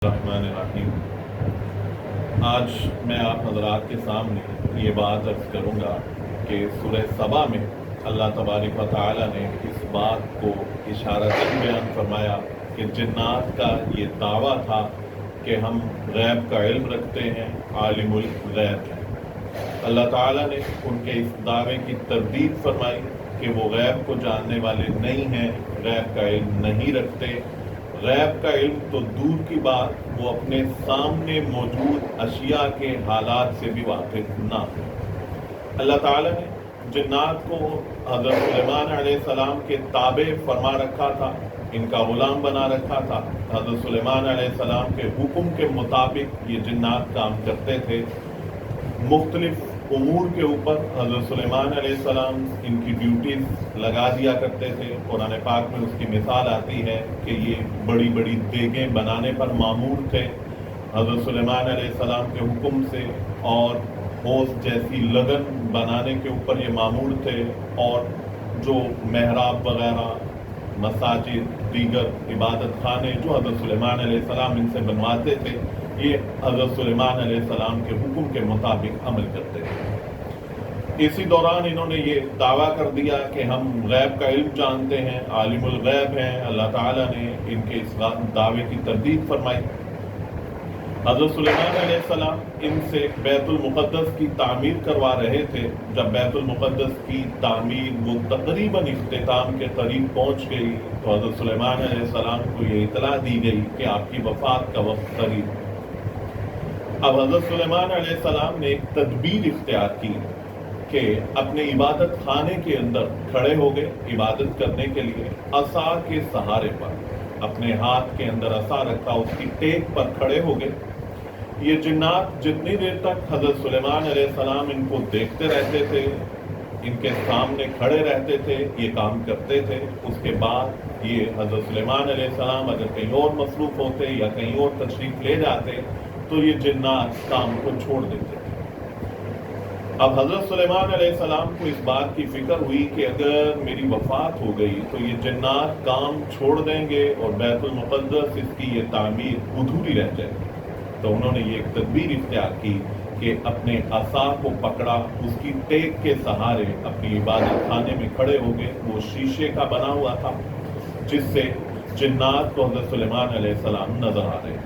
الرحمن الرحیم۔ آج میں آپ حضرات کے سامنے یہ بات عرض کروں گا کہ سورہ سبا میں اللہ تبارک و تعالی نے اس بات کو اشارتاً بیان فرمایا کہ جنات کا یہ دعویٰ تھا کہ ہم غیب کا علم رکھتے ہیں، عالم الغیب ہیں۔ اللہ تعالیٰ نے ان کے اس دعوے کی تردید فرمائی کہ وہ غیب کو جاننے والے نہیں ہیں، غیب کا علم نہیں رکھتے۔ غیب کا علم تو دور کی بات، وہ اپنے سامنے موجود اشیاء کے حالات سے بھی واقف نہ ہو۔ اللہ تعالیٰ نے جنات کو حضرت سلیمان علیہ السلام کے تابع فرما رکھا تھا، ان کا غلام بنا رکھا تھا۔ حضرت سلیمان علیہ السلام کے حکم کے مطابق یہ جنات کام کرتے تھے۔ مختلف امور کے اوپر حضرت سلیمان علیہ السلام ان کی ڈیوٹیز لگا دیا کرتے تھے۔ قرآن پاک میں اس کی مثال آتی ہے کہ یہ بڑی بڑی دیگیں بنانے پر مامور تھے حضرت سلیمان علیہ السلام کے حکم سے، اور ہوس جیسی لگن بنانے کے اوپر یہ مامور تھے، اور جو محراب وغیرہ، مساجد، دیگر عبادت خانے جو حضرت سلیمان علیہ السلام ان سے بنواتے تھے، یہ حضرت سلیمان علیہ السلام کے حکم کے مطابق عمل کرتے تھے۔ اسی دوران انہوں نے یہ دعویٰ کر دیا کہ ہم غیب کا علم جانتے ہیں، عالم الغیب ہیں۔ اللہ تعالیٰ نے ان کے اس دعوے کی تردید فرمائی۔ حضرت سلیمان علیہ السلام ان سے بیت المقدس کی تعمیر کروا رہے تھے۔ جب بیت المقدس کی تعمیر وہ تقریباً اختتام کے قریب پہنچ گئی تو حضرت سلیمان علیہ السلام کو یہ اطلاع دی گئی کہ آپ کی وفات کا وقت قریب۔ اب حضرت سلیمان علیہ السلام نے ایک تدبیر اختیار کی کہ اپنے عبادت خانے کے اندر کھڑے ہو گئے عبادت کرنے کے لیے، عصا کے سہارے پر اپنے ہاتھ کے اندر عصا رکھا، اس کی ٹیک پر کھڑے ہو گئے۔ یہ جنات جتنی دیر تک حضرت سلیمان علیہ السلام ان کو دیکھتے رہتے تھے، ان کے سامنے کھڑے رہتے تھے، یہ کام کرتے تھے۔ اس کے بعد یہ حضرت سلیمان علیہ السلام اگر کہیں اور مصروف ہوتے یا کہیں اور تشریف لے جاتے تو یہ جنات کام کو چھوڑ دیتے تھے۔ اب حضرت سلیمان علیہ السلام کو اس بات کی فکر ہوئی کہ اگر میری وفات ہو گئی تو یہ جنات کام چھوڑ دیں گے اور بیت المقدس اس کی یہ تعمیر ادھوری رہ جائے گی۔ تو انہوں نے یہ ایک تدبیر اختیار کی کہ اپنے عصا کو پکڑا، اس کی ٹیک کے سہارے اپنی عبادت خانے میں کھڑے ہو گئے۔ وہ شیشے کا بنا ہوا تھا جس سے جنات کو حضرت سلیمان علیہ السلام نظر آ رہے۔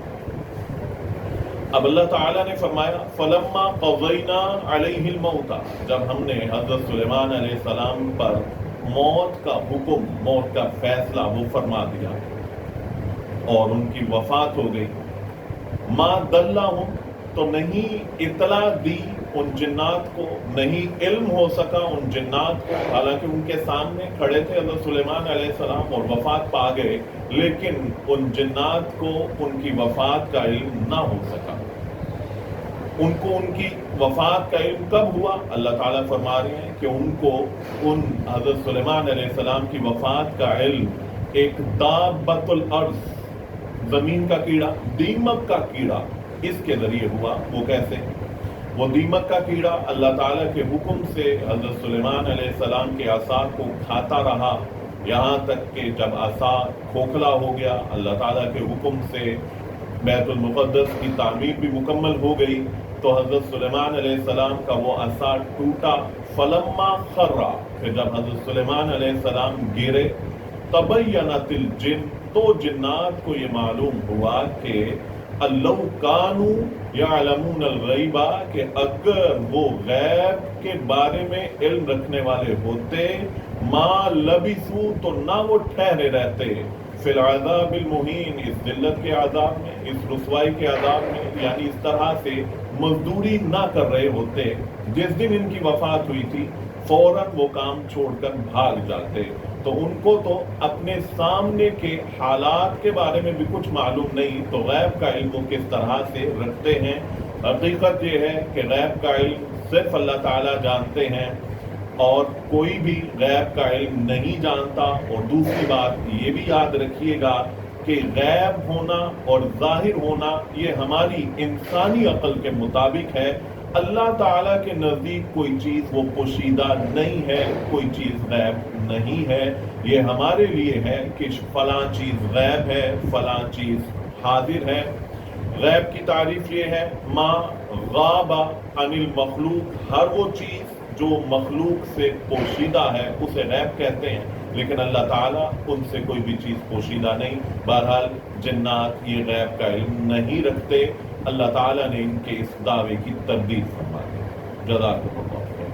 اب اللہ تعالیٰ نے فرمایا فَلَمَّا قَضَيْنَا عَلَيْهِ الْمَوْتَ، جب ہم نے حضرت سلیمان علیہ السلام پر موت کا حکم، موت کا فیصلہ وہ فرما دیا اور ان کی وفات ہو گئی، مَا دَلَّهُمْ، تو نہیں اطلاع دی ان جنات کو، نہیں علم ہو سکا ان جنات کو، حالانکہ ان کے سامنے کھڑے تھے حضرت سلیمان علیہ السلام اور وفات پا گئے، لیکن ان جنات کو ان کی وفات کا علم نہ ہو سکا۔ ان کو ان کی وفات کا علم کب ہوا؟ اللہ تعالیٰ فرما رہے ہیں کہ ان کو ان حضرت سلیمان علیہ السلام کی وفات کا علم ایک دابۃ الارض، زمین کا کیڑا، دیمک کا کیڑا، اس کے ذریعے ہوا۔ وہ کیسے؟ وہ دیمک کا کیڑا اللہ تعالیٰ کے حکم سے حضرت سلیمان علیہ السلام کے عصا کو کھاتا رہا، یہاں تک کہ جب عصا کھوکھلا ہو گیا، اللہ تعالیٰ کے حکم سے بیت المقدس کی تعمیر بھی مکمل ہو گئی تو حضرت سلیمان علیہ السلام کا وہ عصا ٹوٹا۔ فلما خر، پھر جب حضرت سلیمان علیہ السلام گرے، تبینت الجن، تو جنات کو یہ معلوم ہوا کہ لو کانوا یعلمون الغیب، کہ اگر وہ غیب کے بارے میں علم رکھنے والے ہوتے، ما لبثوا، تو نہ وہ ٹھہرے رہتے، فی العذاب المہین، اس ذلت کے عذاب میں، اس رسوائی کے عذاب میں، یعنی اس طرح سے مزدوری نہ کر رہے ہوتے۔ جس دن ان کی وفات ہوئی تھی فوراً وہ کام چھوڑ کر بھاگ جاتے۔ تو ان کو تو اپنے سامنے کے حالات کے بارے میں بھی کچھ معلوم نہیں، تو غیب کا علم وہ کس طرح سے رکھتے ہیں؟ حقیقت یہ ہے کہ غیب کا علم صرف اللہ تعالیٰ جانتے ہیں اور کوئی بھی غیب کا علم نہیں جانتا۔ اور دوسری بات یہ بھی یاد رکھیے گا کہ غیب ہونا اور ظاہر ہونا یہ ہماری انسانی عقل کے مطابق ہے۔ اللہ تعالیٰ کے نزدیک کوئی چیز وہ پوشیدہ نہیں ہے، کوئی چیز غیب نہیں ہے۔ یہ ہمارے لیے ہے کہ فلاں چیز غیب ہے، فلاں چیز حاضر ہے۔ غیب کی تعریف یہ ہے ما غاب عن المخلوق، ہر وہ چیز جو مخلوق سے پوشیدہ ہے اسے غیب کہتے ہیں، لیکن اللہ تعالیٰ ان سے کوئی بھی چیز پوشیدہ نہیں۔ بہرحال جنات یہ غیب کا علم نہیں رکھتے، اللہ تعالیٰ نے ان کے اس دعوے کی تردید فرما دی۔ جزاکم اللہ۔